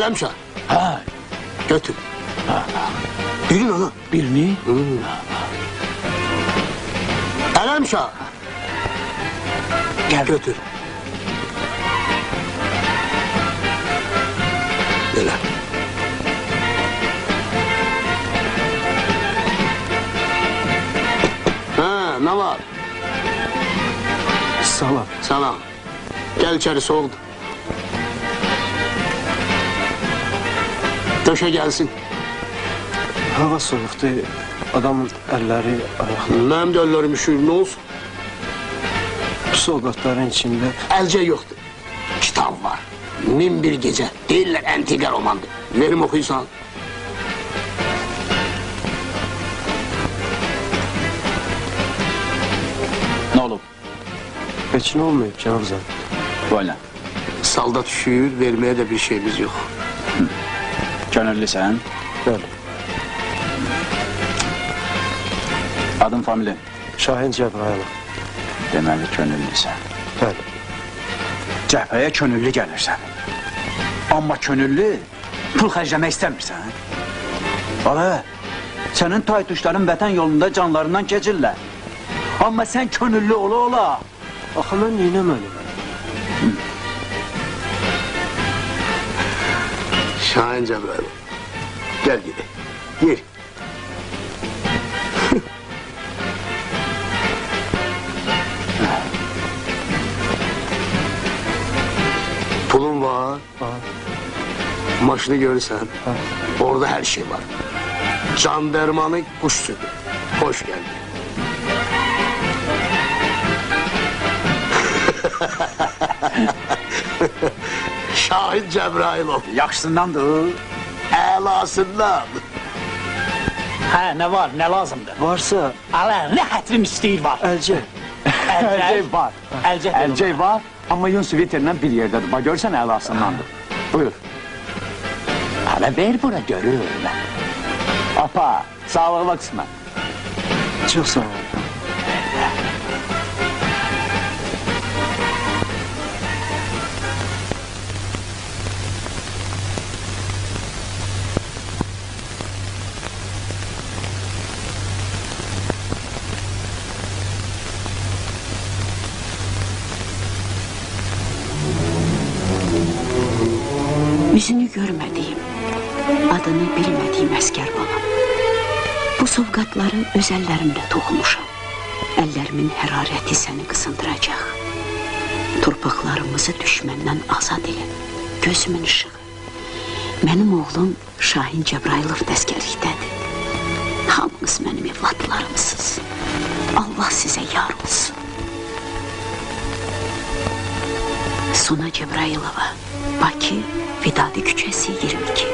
Alemşah. Ha. Götür. Birini ana. Birini? Alemşah. Gel. Götür. Böyle. Ha, ne var? Salam. Salam. Gel içeri, soğudu. Döşe gelsin. Hava soğuktu. Adamın elleri, ayakları. Mənim də əllərim üşüyür, nə olsun? Soğukların içinde. Əlcə yoxdur. Kitab var. Min bir gecə. Deyirlər, əntiqə romandır. Verim oxuysan. Ne olub? Hiç ne olmuyor Cenab-ı Zat? Böyle. Saldat üşüyür, verməyə də bir şeyimiz yox. Könüllüsən? Böyle. Adın familin? Şahin Cebrail. Deməli könüllüsən. Böyle. Cəbhəyə könüllü gəlirsən. Amma könüllü pul xərcləmək istəmirsən. Bala, sənin taytuşların vətən yolunda canlarından keçirlər. Amma sən könüllü ola. Axı mən neynəməliyim? Şahin Cəbrail. Gəl gedək. Yer. Pulun var. Maşını görürsən. Orada her şey var. Can dermanı, kuş sütü. Hoş geldin. Şahin Cəbrailov. Yaxşısındandır. Əlasından. Hə, nə var, nə lazımdır? Varsa Alə, nə xətrim istəyir var? əlcə. Əlcək var. Əlcək Əlcək var. Amma yun sviterlə bir yerdədir. Bax, görsən əlasındandır. Buyur. Hələ ver bura görür. Apa, sağlıqla qısmət. Çox sağ ol. Yüzünü görmediğim, adını bilmediğim əskər balam. Bu sovqatları öz əllərimlə toxumuşam. Əllərimin hərarəti səni qısındıracaq. Torpaqlarımızı düşməndən azad edin. Gözümün ışığı. Mənim oğlum Şahin Cəbrailov dəskərlikdədir. Hamınız mənim evlatlarımsınız. Allah sizə yar olsun. Suna Cəbrailova, Bakı, Vidadi küçəsi 22.